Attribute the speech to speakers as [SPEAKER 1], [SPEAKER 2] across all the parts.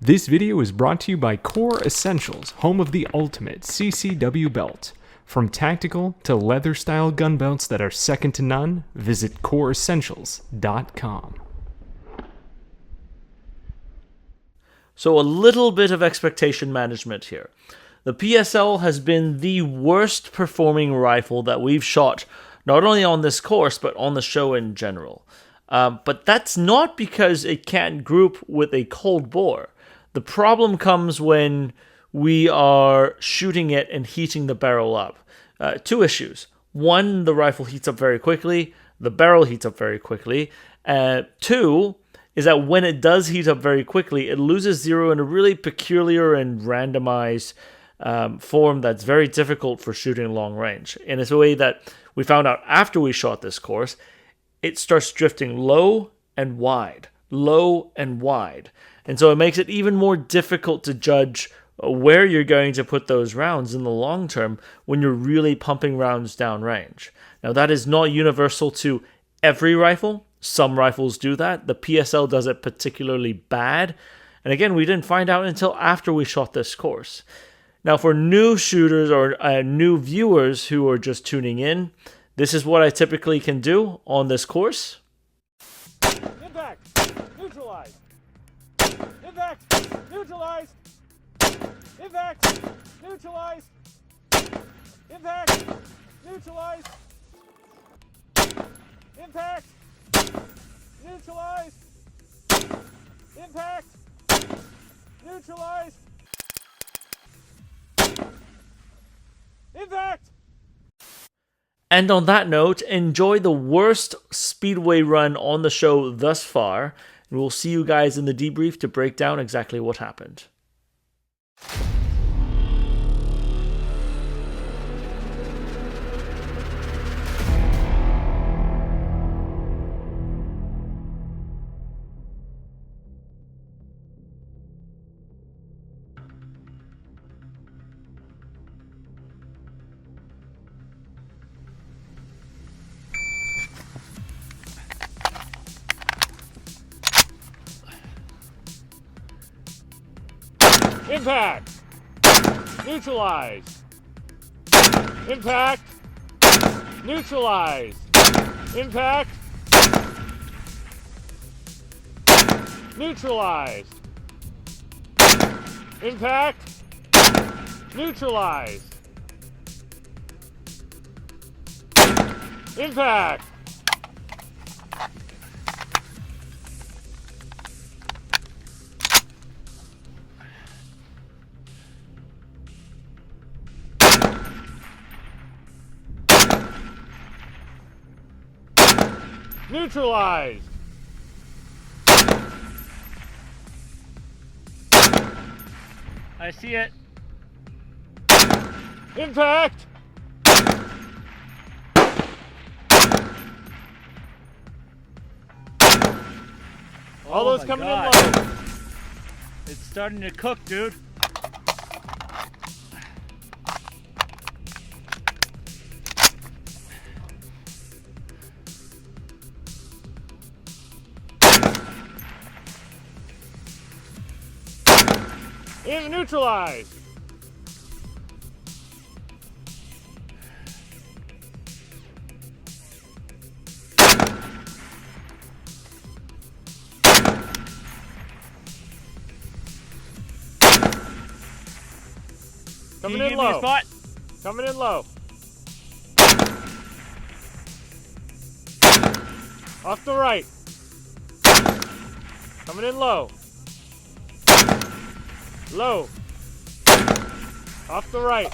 [SPEAKER 1] This video is brought to you by Core Essentials, home of the ultimate CCW belt. From tactical to leather-style gun belts that are second to none, visit coreessentials.com.
[SPEAKER 2] So a little bit of expectation management here. The PSL has been the worst performing rifle that we've shot, not only on this course, but on the show in general. But that's not because it can't group with a cold bore. The problem comes when we are shooting it and heating the barrel up. Two issues. One, the rifle heats up very quickly. The barrel heats up very quickly. Two, is that when it does heat up very quickly, it loses zero in a really peculiar and randomized form that's very difficult for shooting long range. And it's a way that we found out after we shot this course, it starts drifting low and wide, low and wide. And so it makes it even more difficult to judge where you're going to put those rounds in the long term when you're really pumping rounds down range. Now, that is not universal to every rifle. Some rifles do that. The PSL does it particularly bad. And again, we didn't find out until after we shot this course. Now, for new shooters or new viewers who are just tuning in, this is what I typically can do on this course.
[SPEAKER 3] Impact! Neutralized! Impact! Neutralized! Impact! Neutralized! Impact! Neutralized! Impact! Neutralized! Impact! Neutralized! Impact!
[SPEAKER 2] And on that note, enjoy the worst Speedway run on the show thus far. And we'll see you guys in the debrief to break down exactly what happened.
[SPEAKER 3] Impact! Neutralized! Impact! Neutralized! Impact! Neutralized! Impact! Neutralized! Impact! Neutralized!
[SPEAKER 2] I see it.
[SPEAKER 3] Impact! All those coming in low.
[SPEAKER 2] It's starting to cook, dude.
[SPEAKER 3] Neutralized! Coming in low. Coming in low. Off the right. Coming in low. Low. Off the right.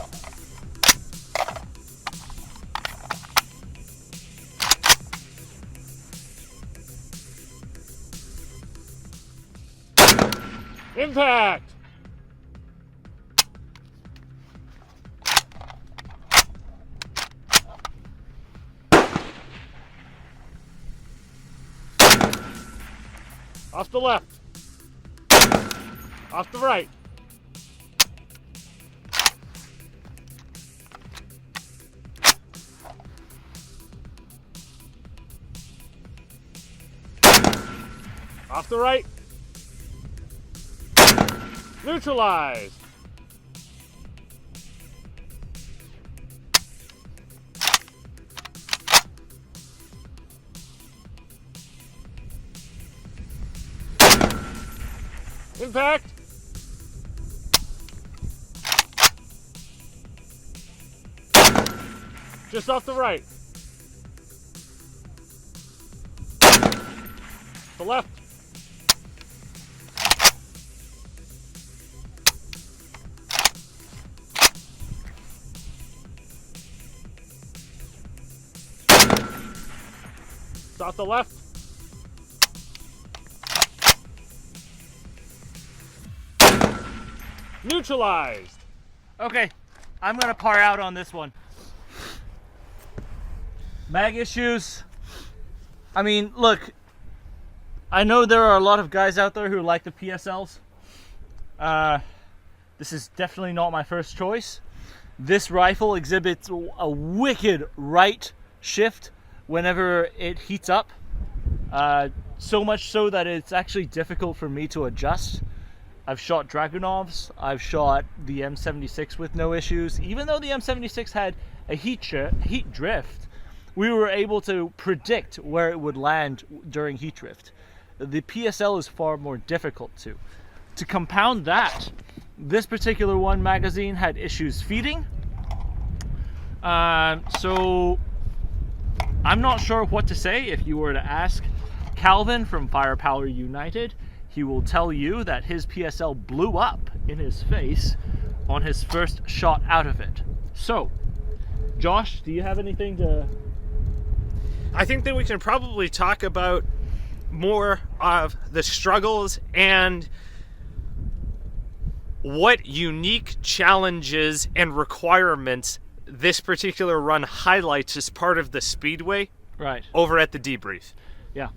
[SPEAKER 3] Impact! Off the left. Off the right. Off the right. Neutralized. Impact. Just off the right. The left. Off the left. Neutralized.
[SPEAKER 2] Okay, I'm gonna par out on this one. Mag issues. I mean, look, I know there are a lot of guys out there who like the PSLs. This is definitely not my first choice. This rifle exhibits a wicked right shift whenever it heats up. So much so that it's actually difficult for me to adjust. I've shot Dragunovs, I've shot the M76 with no issues. Even though the M76 had a heat drift, we were able to predict where it would land during heat drift. The PSL is far more difficult to. To compound that, this particular one magazine had issues feeding. So I'm not sure what to say. If you were to ask Calvin from Firepower United, he will tell you that his PSL blew up in his face on his first shot out of it. So, Josh, do you have anything to...
[SPEAKER 4] I think that we can probably talk about more of the struggles and what unique challenges and requirements this particular run highlights as part of the Speedway
[SPEAKER 2] Right.
[SPEAKER 4] over at the debrief.
[SPEAKER 2] Yeah.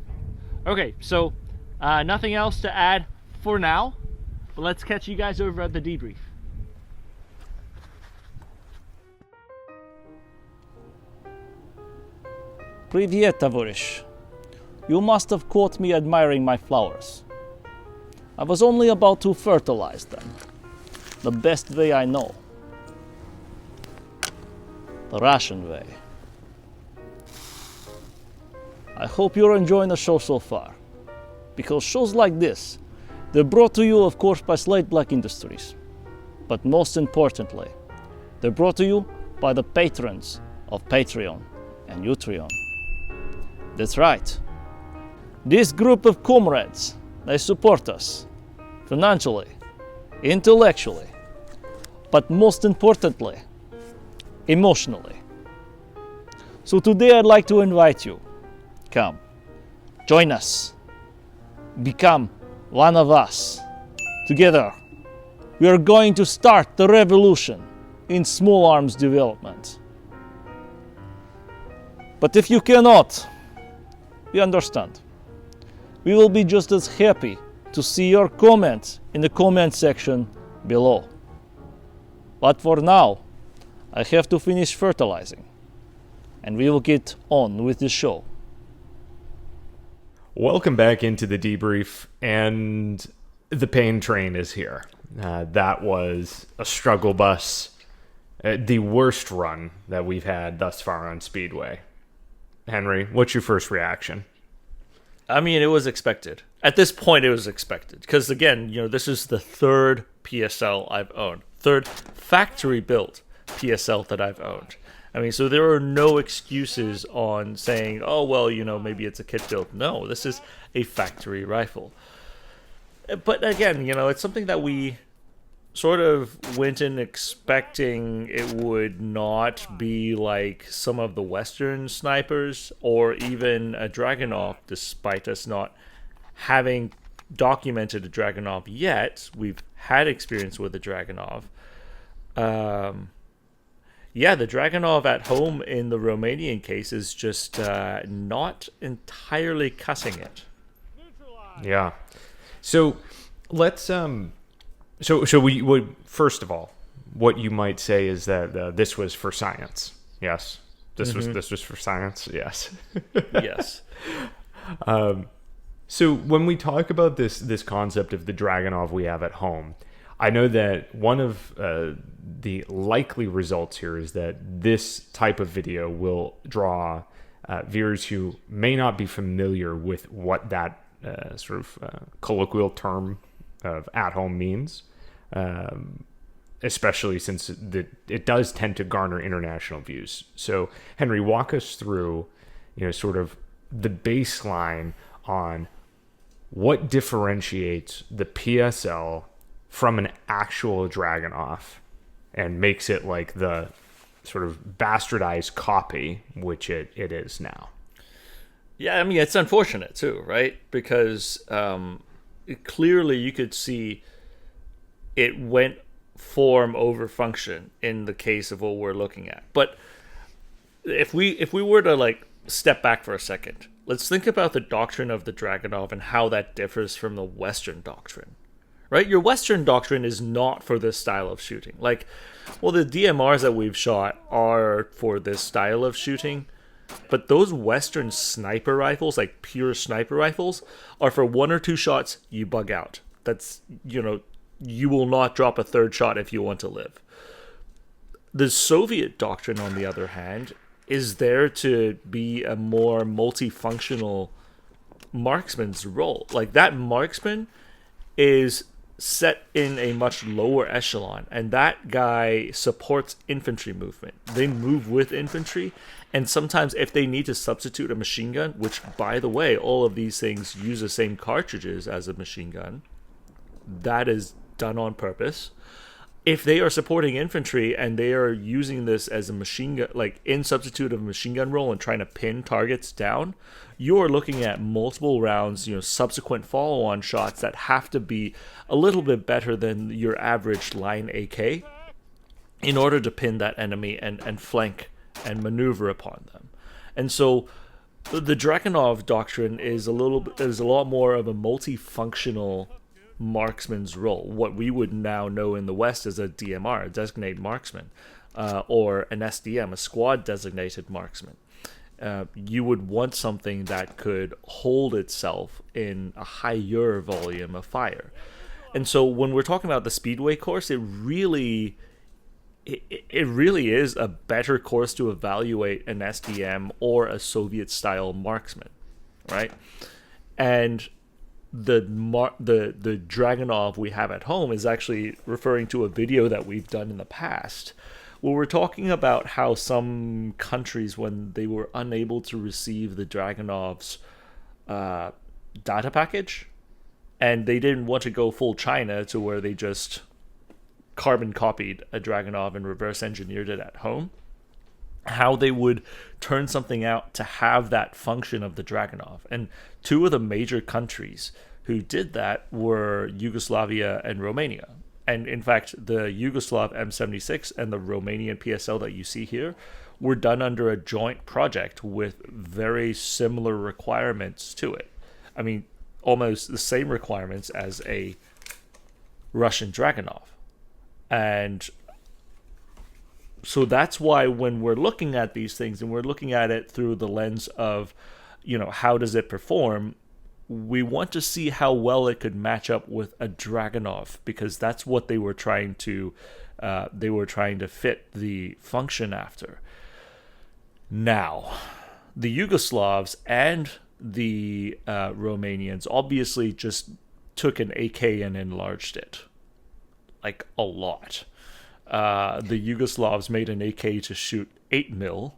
[SPEAKER 2] Okay, so nothing else to add for now, but let's catch you guys over at the debrief.
[SPEAKER 5] Привет, товарищ. You must have caught me admiring my flowers. I was only about to fertilize them, the best way I know. The Russian way. I hope you're enjoying the show so far, because shows like this, they're brought to you of course by Slate Black Industries, but most importantly, they're brought to you by the patrons of Patreon and Utreon. That's right. This group of comrades, they support us financially, intellectually, but most importantly, emotionally. So today I'd like to invite you. Come, join us. Become one of us. Together, we are going to start the revolution in small arms development. But if you cannot, we understand. We will be just as happy to see your comments in the comment section below. But for now, I have to finish fertilizing, and we will get on with the show.
[SPEAKER 1] Welcome back into the debrief, and the pain train is here. That was a struggle bus, the worst run that we've had thus far on Speedway. Henry, what's your first reaction?
[SPEAKER 2] I mean, it was expected. At this point, it was expected. Because again, this is the third PSL I've owned. Third factory-built PSL that I've owned. I mean, so there are no excuses on saying, oh, well, maybe it's a kit build. No, this is a factory rifle. But again, it's something that we sort of went in expecting it would not be like some of the Western snipers or even a Dragunov, despite us not having documented a Dragunov yet. We've had experience with a Dragunov. Yeah, the Dragunov at home in the Romanian case is just not entirely cussing it.
[SPEAKER 1] Yeah. So let's So we would, first of all, what you might say is that this was for science. Yes. This was for science. Yes.
[SPEAKER 2] Yes.
[SPEAKER 1] So when we talk about this concept of the Dragunov we have at home, I know that one of the likely results here is that this type of video will draw viewers who may not be familiar with what that sort of colloquial term of at home means, especially since it does tend to garner international views. So, Henry, walk us through, sort of the baseline on what differentiates the PSL from an actual Dragunov and makes it like the sort of bastardized copy, which it is now.
[SPEAKER 2] Yeah, I mean, it's unfortunate too, right? Because clearly you could see it went form over function in the case of what we're looking at. But if we were to like step back for a second, let's think about the doctrine of the Dragunov and how that differs from the Western doctrine. Right? Your Western doctrine is not for this style of shooting. Like, well, the DMRs that we've shot are for this style of shooting, but those Western sniper rifles, like pure sniper rifles, are for 1 or 2 shots, you bug out. That's, you will not drop a third shot if you want to live. The Soviet doctrine, on the other hand, is there to be a more multifunctional marksman's role. Like, that marksman is set in a much lower echelon, and that guy supports infantry movement. They move with infantry, and sometimes if they need to substitute a machine gun, which, by the way, all of these things use the same cartridges as a machine gun, that is done on purpose. If they are supporting infantry and they are using this as a machine gun, like in substitute of a machine gun role and trying to pin targets down, you are looking at multiple rounds, subsequent follow-on shots that have to be a little bit better than your average line AK in order to pin that enemy and flank and maneuver upon them. And so the Dragunov doctrine is a lot more of a multifunctional marksman's role, what we would now know in the West as a DMR, a designated marksman, or an SDM, a squad designated marksman. You would want something that could hold itself in a higher volume of fire. And so when we're talking about the Speedway course, it really is a better course to evaluate an SDM or a Soviet-style marksman, right? And the Dragunov we have at home is actually referring to a video that we've done in the past, where we're talking about how some countries, when they were unable to receive the Dragunov's data package, and they didn't want to go full China to where they just carbon copied a Dragunov and reverse engineered it at home, how they would turn something out to have that function of the Dragunov. And 2 of the major countries who did that were Yugoslavia and Romania. And in fact, the Yugoslav M76 and the Romanian PSL that you see here were done under a joint project with very similar requirements to it. I mean, almost the same requirements as a Russian Dragunov. And so that's why when we're looking at these things and we're looking at it through the lens of, how does it perform, we want to see how well it could match up with a Dragunov, because that's what they were trying to fit the function after. Now, the Yugoslavs and the Romanians obviously just took an AK and enlarged it, like a lot. The Yugoslavs made an AK to shoot 8mm,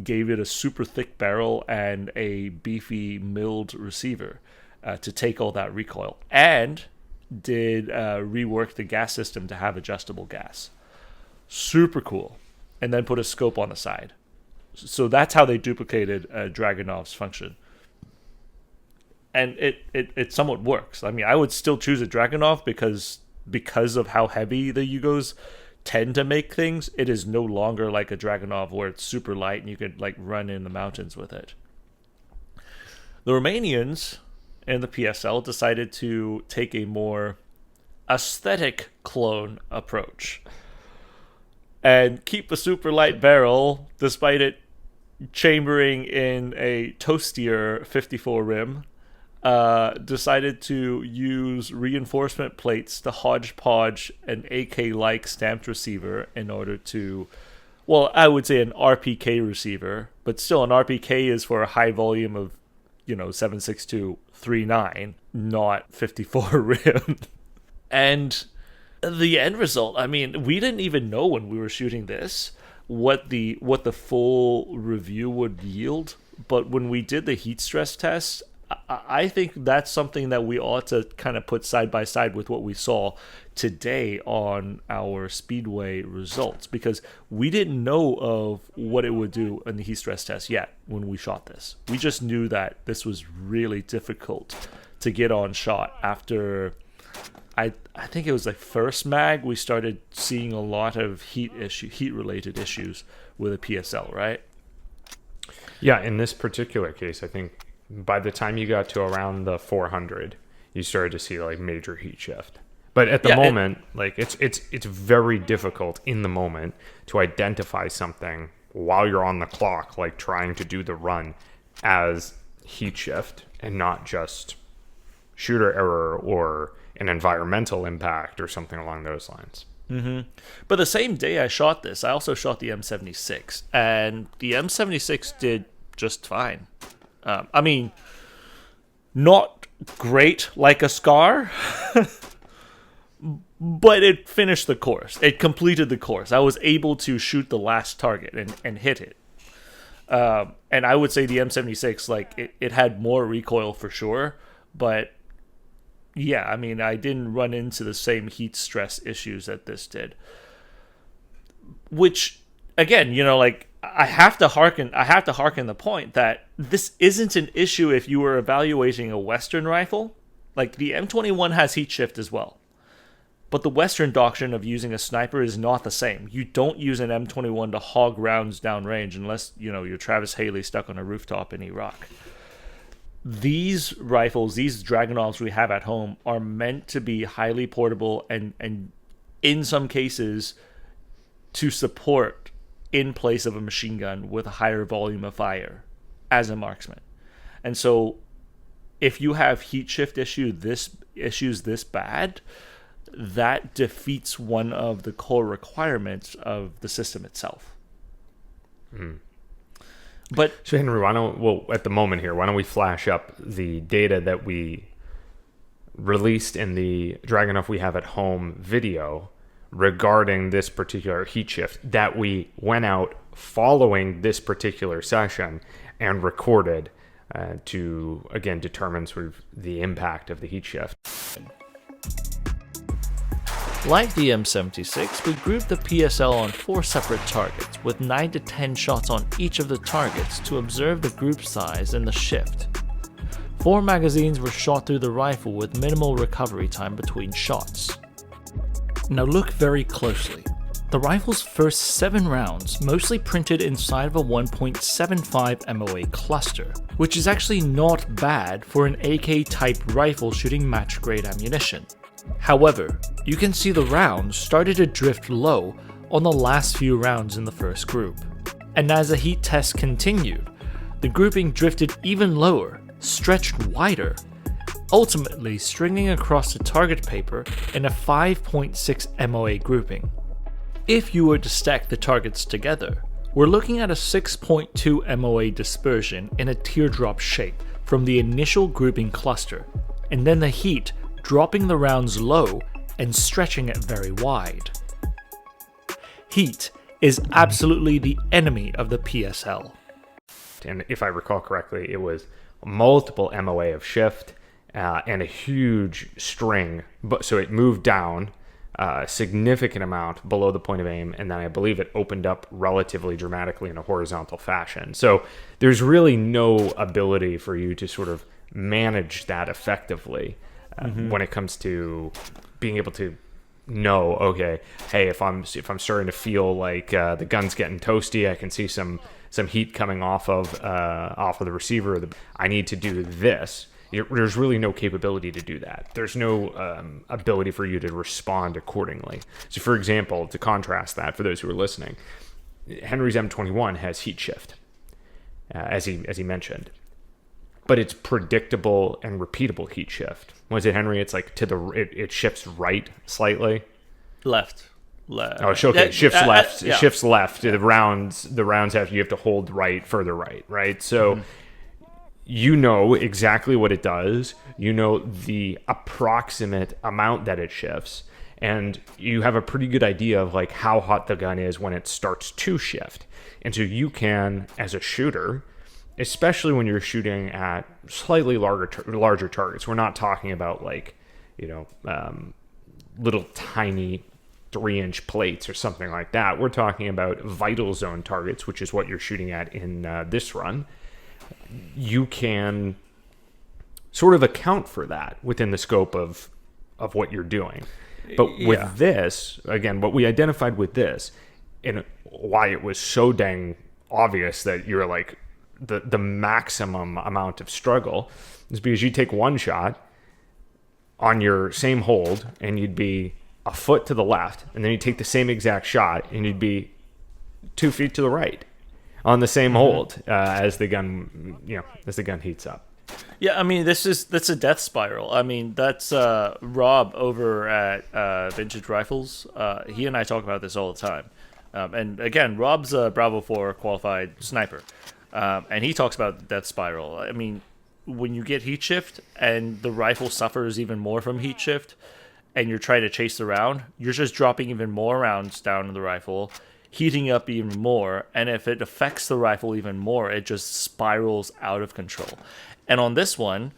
[SPEAKER 2] gave it a super thick barrel and a beefy milled receiver to take all that recoil, and did rework the gas system to have adjustable gas. Super cool. And then put a scope on the side. So that's how they duplicated Dragunov's function. And it somewhat works. I mean, I would still choose a Dragunov because of how heavy the Yugos tend to make things. It is no longer like a Dragunov where it's super light and you could like run in the mountains with it. The Romanians and the PSL decided to take a more aesthetic clone approach and keep a super light barrel despite it chambering in a toastier 54 rim, decided to use reinforcement plates to hodgepodge an AK-like stamped receiver in order to, well, I would say an RPK receiver, but still an RPK is for a high volume of, 7.6239, not 54 rim. And the end result, I mean, we didn't even know when we were shooting this what the full review would yield, but when we did the heat stress test, I think that's something that we ought to kind of put side by side with what we saw today on our Speedway results, because we didn't know of what it would do in the heat stress test yet when we shot this. We just knew that this was really difficult to get on shot. After I think it was like first mag, we started seeing a lot of heat related issues with a PSL, right?
[SPEAKER 1] Yeah, in this particular case, I think by the time you got to around the 400, you started to see like major heat shift. But at the moment, it's very difficult in the moment to identify something while you're on the clock, like trying to do the run, as heat shift and not just shooter error or an environmental impact or something along those lines.
[SPEAKER 2] Mm-hmm. But the same day I shot this, I also shot the M76, and the M76 did just fine. I mean, not great like a Scar, but it finished the course. It completed the course. I was able to shoot the last target and hit it. And I would say the M76, like, it had more recoil for sure, but yeah, I mean, I didn't run into the same heat stress issues that this did. Which, again, like, I have to hearken the point that this isn't an issue if you were evaluating a Western rifle. Like, the M21 has heat shift as well. But the Western doctrine of using a sniper is not the same. You don't use an M21 to hog rounds downrange unless, you're Travis Haley stuck on a rooftop in Iraq. These rifles, these Dragunovs we have at home, are meant to be highly portable and in some cases to support in place of a machine gun with a higher volume of fire as a marksman. And so if you have heat shift issues this bad, that defeats one of the core requirements of the system itself. But
[SPEAKER 1] so Henry, at the moment here, why don't we flash up the data that we released in the Dragunov We Have at Home video regarding this particular heat shift that we went out following this particular session and recorded to, again, determine sort of the impact of the heat shift.
[SPEAKER 2] like the M76, we grouped the PSL on 4 separate targets, with 9 to 10 shots on each of the targets to observe the group size and the shift. 4 magazines were shot through the rifle with minimal recovery time between shots. Now look very closely. The rifle's first 7 rounds mostly printed inside of a 1.75 MOA cluster, which is actually not bad for an AK-type rifle shooting match-grade ammunition. However, you can see the rounds started to drift low on the last few rounds in the first group. And as the heat test continued, the grouping drifted even lower, stretched wider, ultimately stringing across the target paper in a 5.6 MOA grouping. If you were to stack the targets together, we're looking at a 6.2 MOA dispersion in a teardrop shape from the initial grouping cluster, and then the heat dropping the rounds low and stretching it very wide. Heat is absolutely the enemy of the PSL.
[SPEAKER 1] And if I recall correctly, it was multiple MOA of shift and a huge string, so it moved down a significant amount below the point of aim, and then I believe it opened up relatively dramatically in a horizontal fashion. So there's really no ability for you to sort of manage that effectively when it comes to being able to know, okay, hey, if I'm starting to feel like the gun's getting toasty, I can see some heat coming off of the receiver, I need to do this. There's really no capability to do that. There's no ability for you to respond accordingly. So, for example, to contrast that, for those who are listening, Henry's M21 has heat shift, as he mentioned. but it's predictable and repeatable heat shift. Was it, Henry? It's like it shifts right slightly.
[SPEAKER 2] Left.
[SPEAKER 1] Oh, okay. Shifts left.
[SPEAKER 2] Yeah.
[SPEAKER 1] Shifts left. The rounds you have to hold right, further right. So you know exactly what it does. You know the approximate amount that it shifts, and you have a pretty good idea of like how hot the gun is when it starts to shift. And so you can, as a shooter, especially when you're shooting at slightly larger targets. We're not talking about like, little tiny 3-inch plates or something like that. We're talking about vital zone targets, which is what you're shooting at in this run. You can sort of account for that within the scope of what you're doing. But with this, again, what we identified with this, and why it was so dang obvious that you're like the maximum amount of struggle, is because you take one shot on your same hold and you'd be a foot to the left, and then you take the same exact shot and you'd be 2 feet to the right on the same hold as the gun heats up.
[SPEAKER 2] Yeah, I mean, that's a death spiral. I mean, that's Rob over at Vintage Rifles. He and I talk about this all the time. And again, Rob's a Bravo 4 qualified sniper. And he talks about death spiral. I mean, when you get heat shift and the rifle suffers even more from heat shift, and you're trying to chase the round, you're just dropping even more rounds down in the rifle, heating up even more, and if it affects the rifle even more, it just spirals out of control. And on this one,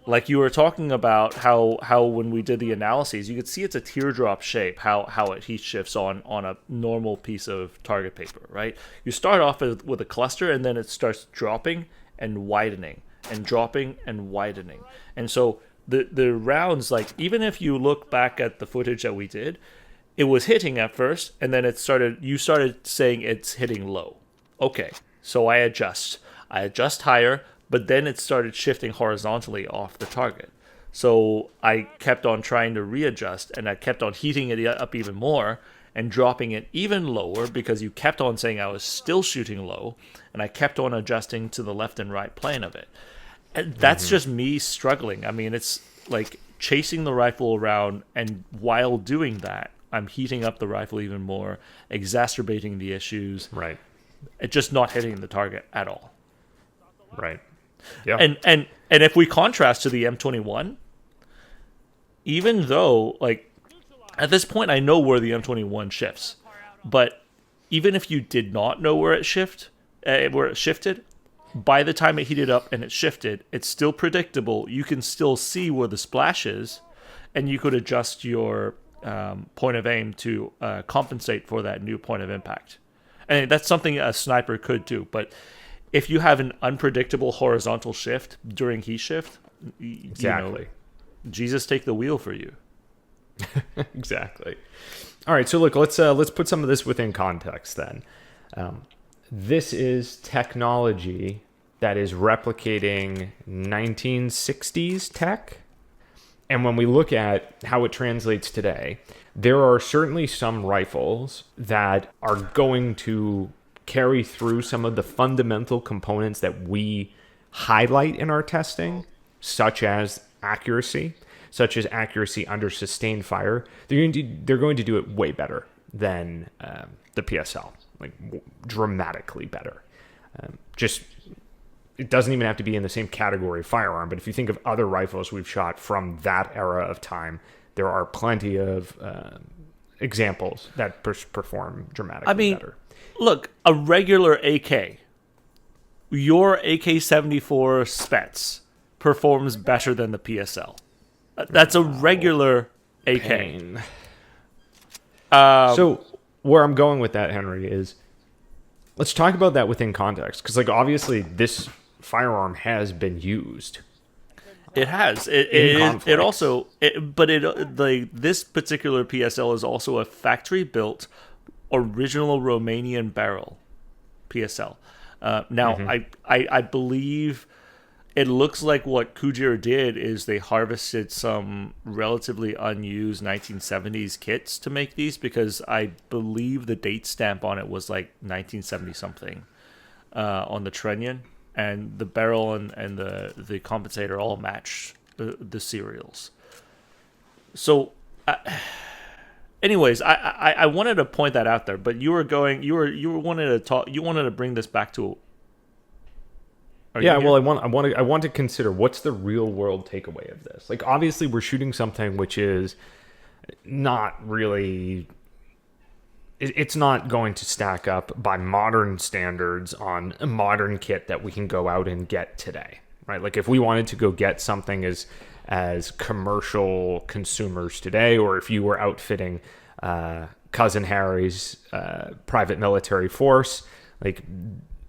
[SPEAKER 2] like you were talking about how when we did the analyses, you could see it's a teardrop shape, how it heat shifts on a normal piece of target paper, right? You start off with a cluster, and then it starts dropping and widening, and dropping and widening. And so the rounds, like, even if you look back at the footage that we did, it was hitting at first, and then you started saying it's hitting low. Okay, so I adjust higher, but then it started shifting horizontally off the target. So I kept on trying to readjust, and I kept on heating it up even more and dropping it even lower, because you kept on saying I was still shooting low, and I kept on adjusting to the left and right plane of it. And that's just me struggling. I mean, it's like chasing the rifle around, and while doing that, I'm heating up the rifle even more, exacerbating the issues.
[SPEAKER 1] Right.
[SPEAKER 2] It's just not hitting the target at all.
[SPEAKER 1] Right. Yeah.
[SPEAKER 2] And if we contrast to the M21, even though, like, at this point I know where the M21 shifts, but even if you did not know where it shifted, by the time it heated up and it shifted, it's still predictable. You can still see where the splash is, and you could adjust your point of aim to compensate for that new point of impact. And that's something a sniper could do. But if you have an unpredictable horizontal shift during heat shift,
[SPEAKER 1] exactly,
[SPEAKER 2] Jesus take the wheel for you.
[SPEAKER 1] Exactly. All right, so look, let's put some of this within context then. This is technology that is replicating 1960s tech. And when we look at how it translates today, there are certainly some rifles that are going to carry through some of the fundamental components that we highlight in our testing, such as accuracy under sustained fire. They're going to do it way better than the PSL, like dramatically better. It doesn't even have to be in the same category of firearm, but if you think of other rifles we've shot from that era of time, there are plenty of examples that perform dramatically better.
[SPEAKER 2] Look, a regular AK, your AK-74 Spets performs better than the PSL. That's a regular AK.
[SPEAKER 1] Pain. So where I'm going with that, Henry, is let's talk about that within context, because like obviously this firearm has been used.
[SPEAKER 2] It has. This particular PSL is also a factory-built original Romanian barrel PSL. I believe it looks like what Kujir did is they harvested some relatively unused 1970s kits to make these, because I believe the date stamp on it was like 1970 something on the trunnion. and the barrel and the compensator all match the serials. So, anyways, I wanted to point that out there, but you wanted to bring this back to.
[SPEAKER 1] Yeah, well, I want to consider what's the real world takeaway of this. Like, obviously, we're shooting something which is not really. It's not going to stack up by modern standards on a modern kit that we can go out and get today, right? Like, if we wanted to go get something as commercial consumers today, or if you were outfitting Cousin Harry's private military force, like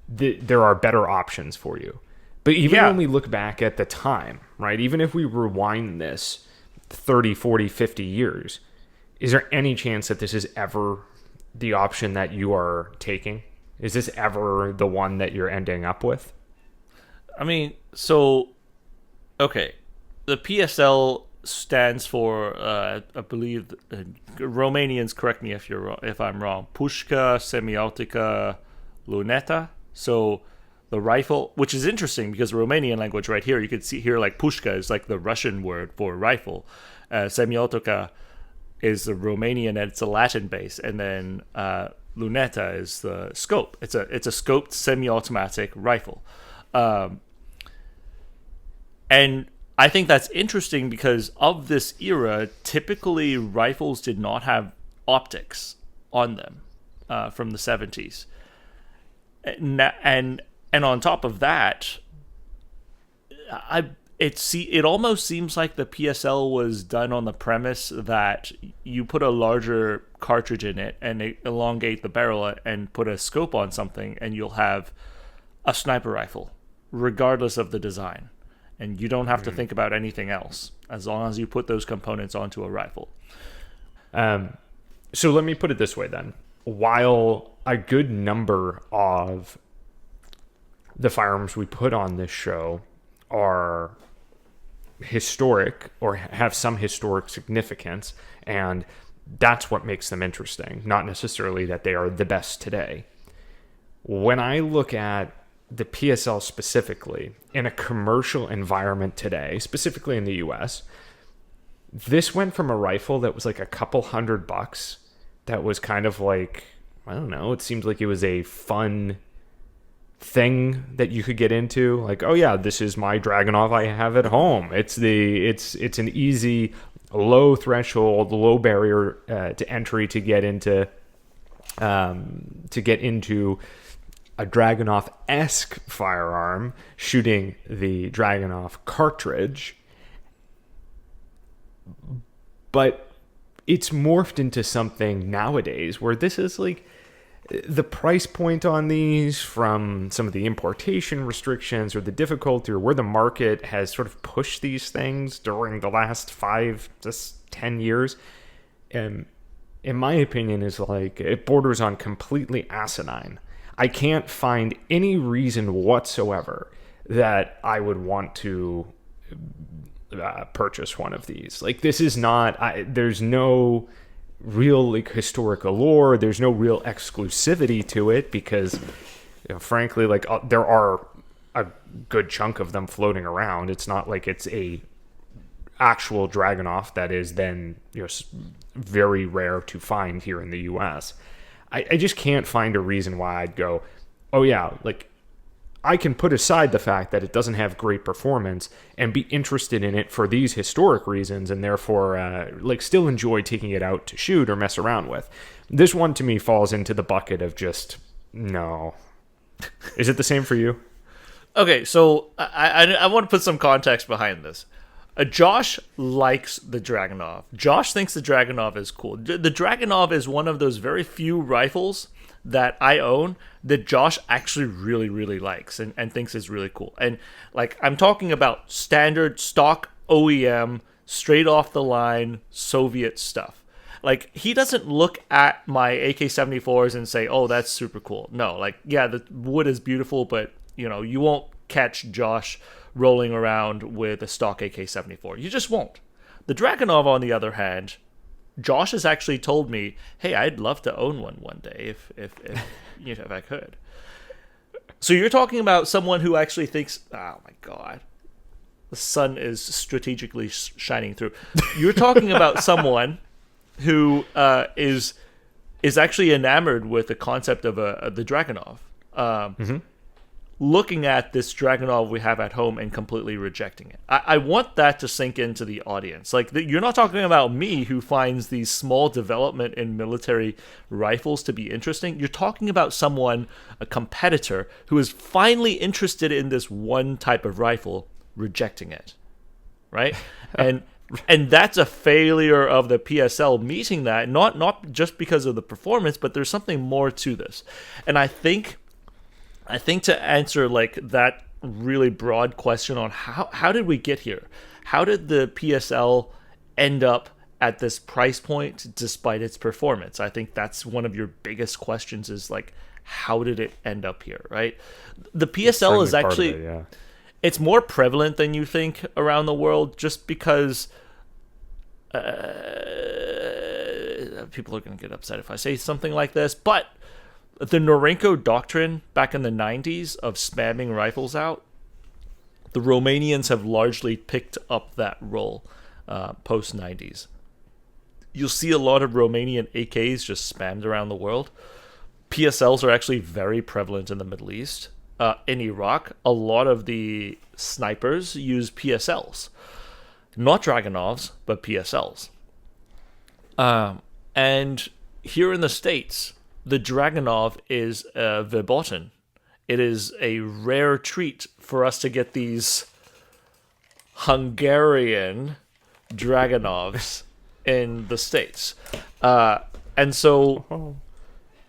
[SPEAKER 1] there are better options for you. But even when we look back at the time, right, even if we rewind this 30, 40, 50 years, is there any chance that this is ever the option that you are taking? Is this ever the one that you're ending up with?
[SPEAKER 2] I mean, so, okay. The PSL stands for, I believe, Romanians, correct me if I'm wrong, Pushka Semiotica Luneta. So the rifle, which is interesting because Romanian language right here, you could see here like Pushka is like the Russian word for rifle. Semiotica is the Romanian, and it's a Latin base, and then Luneta is the scope. It's a scoped semi-automatic rifle, and I think that's interesting because of this era. Typically, rifles did not have optics on them from the 70s, and on top of that, it almost seems like the PSL was done on the premise that you put a larger cartridge in it and elongate the barrel and put a scope on something, and you'll have a sniper rifle, regardless of the design. And you don't have to think about anything else as long as you put those components onto a rifle.
[SPEAKER 1] So let me put it this way then. While a good number of the firearms we put on this show are historic or have some historic significance, and that's what makes them interesting, not necessarily that they are the best today. When I look at the PSL specifically in a commercial environment today, specifically in the US, this went from a rifle that was like a couple $100 that was kind of like, I don't know, it seemed like it was a fun thing that you could get into, like, oh yeah, this is my Dragunov I have at home. It's an easy, low threshold, low barrier to entry to get into a Dragunov-esque firearm, shooting the Dragunov cartridge. But it's morphed into something nowadays where this is like the price point on these, from some of the importation restrictions or the difficulty or where the market has sort of pushed these things during the last 5 to 10 years, and in my opinion is like it borders on completely asinine. I can't find any reason whatsoever that I would want to purchase one of these. Like, this is not, there's no real like historic allure. There's no real exclusivity to it because, frankly, like there are a good chunk of them floating around. It's not like it's a actual Dragunov that is then very rare to find here in the US. I just can't find a reason why I'd go, oh yeah, like I can put aside the fact that it doesn't have great performance and be interested in it for these historic reasons, and therefore like still enjoy taking it out to shoot or mess around with. This one to me falls into the bucket of just no. Is it the same for you?
[SPEAKER 2] Okay, so I want to put some context behind this. Josh likes the Dragunov. Josh thinks the Dragunov is cool. The Dragunov is one of those very few rifles that I own that Josh actually really, really likes and thinks is really cool. And like, I'm talking about standard stock OEM, straight off the line Soviet stuff. Like, he doesn't look at my AK-74s and say, oh, that's super cool. No, like, yeah, the wood is beautiful, but you won't catch Josh rolling around with a stock AK-74. You just won't. The Dragunov, on the other hand, Josh has actually told me, hey, I'd love to own one day if I could. So you're talking about someone who actually thinks, oh my god, the sun is strategically shining through. You're talking about someone who is actually enamored with the concept of the Dragunov. Looking at this Dragunov we have at home and completely rejecting it. I want that to sink into the audience. Like, you're not talking about me who finds these small development in military rifles to be interesting. You're talking about someone, a competitor, who is finally interested in this one type of rifle, rejecting it, right? and that's a failure of the PSL meeting that, not just because of the performance, but there's something more to this. And I think to answer like that really broad question on how did we get here? How did the PSL end up at this price point despite its performance? I think that's one of your biggest questions, is like, how did it end up here, right? The PSL is actually, it's more prevalent than you think around the world, just because people are going to get upset if I say something like this, but the Norenko doctrine back in the 90s of spamming rifles out, the Romanians have largely picked up that role post-90s. You'll see a lot of Romanian AKs just spammed around the world. PSLs are actually very prevalent in the Middle East. In Iraq, a lot of the snipers use PSLs. Not Dragunovs, but PSLs. And here in the States, the Dragunov is verboten. It is a rare treat for us to get these Hungarian Dragunovs in the States. And so,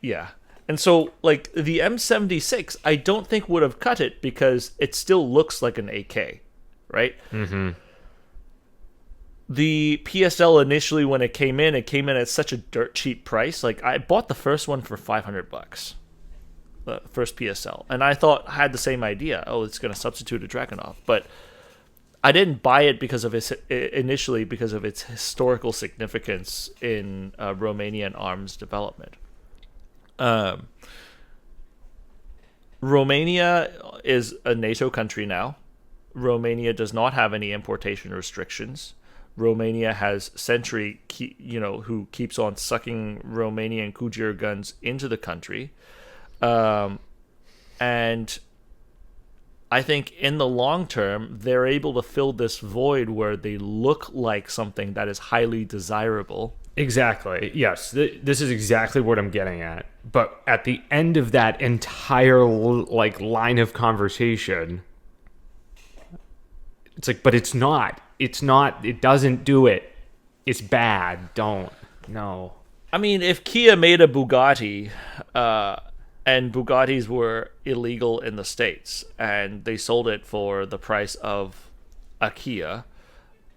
[SPEAKER 2] yeah. And so, like, the M76, I don't think would have cut it because it still looks like an AK, right? Mm-hmm. The PSL initially, when it came in at such a dirt cheap price. Like, I bought the first one for $500, the first PSL, and I had the same idea. Oh, it's going to substitute a Dragunov, but I didn't buy it because of its historical significance in Romanian arms development. Romania is a NATO country now. Romania does not have any importation restrictions. Romania has Sentry, who keeps on sucking Romanian Kujir guns into the country. And I think in the long term, they're able to fill this void where they look like something that is highly desirable.
[SPEAKER 1] Exactly. Yes, this is exactly what I'm getting at. But at the end of that entire line of conversation, it's like, but it's not. It's not. It doesn't do it. It's bad. Don't. No.
[SPEAKER 2] I mean, if Kia made a Bugatti, and Bugattis were illegal in the States, and they sold it for the price of a Kia,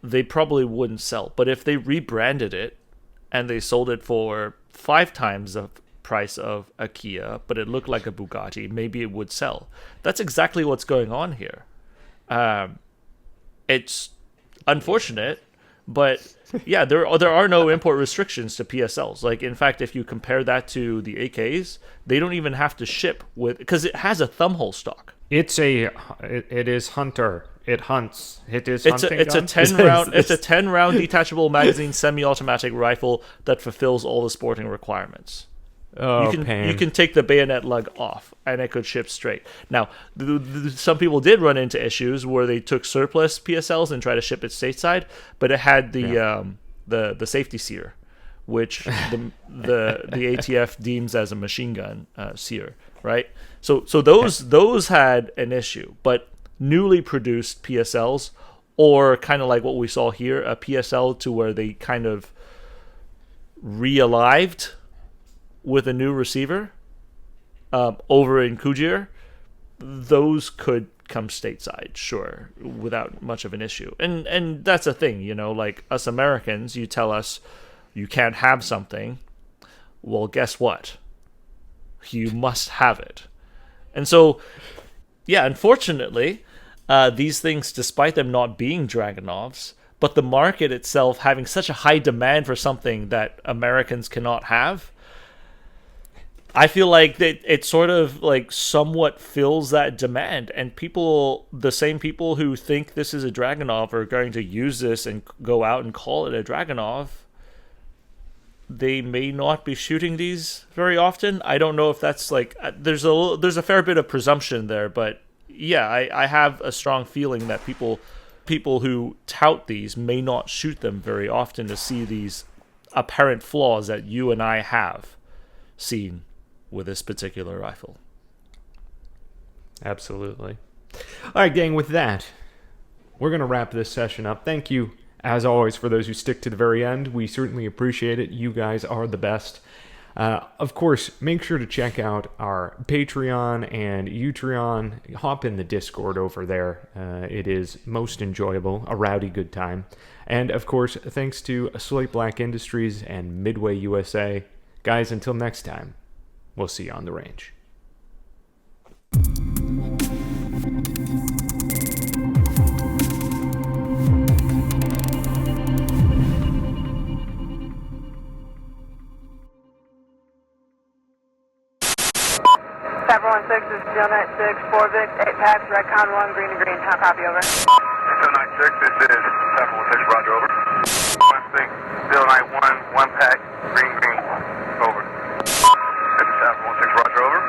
[SPEAKER 2] they probably wouldn't sell. But if they rebranded it, and they sold it for 5 times the price of a Kia, but it looked like a Bugatti, maybe it would sell. That's exactly what's going on here. It's unfortunate, but yeah, there are no import restrictions to PSLs. Like, in fact, if you compare that to the AKs, they don't even have to ship with, because it has a thumbhole stock.
[SPEAKER 1] It is Hunter. It hunts. It's
[SPEAKER 2] a 10 round detachable magazine semi-automatic rifle that fulfills all the sporting requirements.
[SPEAKER 1] Oh,
[SPEAKER 2] you can take the bayonet lug off, and it could ship straight. Now, some people did run into issues where they took surplus PSLs and tried to ship it stateside, but it had the safety sear, which the ATF deems as a machine gun sear, right? So those had an issue, but newly produced PSLs, or kind of like what we saw here, a PSL to where they kind of re-alived with a new receiver over in Kujir, those could come stateside, sure, without much of an issue. And that's the thing, like us Americans, you tell us you can't have something, well, guess what? You must have it. And so, yeah, unfortunately, these things, despite them not being Dragunovs, but the market itself having such a high demand for something that Americans cannot have, I feel like that it sort of like somewhat fills that demand, and people, the same people who think this is a Dragunov, are going to use this and go out and call it a Dragunov. They may not be shooting these very often. I don't know if that's like there's a fair bit of presumption there, but yeah, I have a strong feeling that people who tout these may not shoot them very often to see these apparent flaws that you and I have seen with this particular rifle.
[SPEAKER 1] Absolutely. All right, gang, with that, we're going to wrap this session up. Thank you, as always, for those who stick to the very end. We certainly appreciate it. You guys are the best. Of course, make sure to check out our Patreon and Utreon. Hop in the Discord over there. It is most enjoyable, a rowdy good time. And, of course, thanks to Slate Black Industries and Midway USA. Guys, until next time, we'll see you on the range.
[SPEAKER 6] 716, this is 096, 4 Vic, 8 packs, red con 1, green to green. How copy, over?
[SPEAKER 7] 096, this is 716, roger, over. 16, 091, 1 pack, green, green, over. This is 716, roger, over.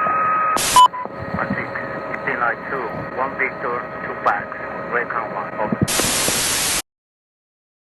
[SPEAKER 8] 16, 1892, 1 Victor, 2 packs, red con 1, over.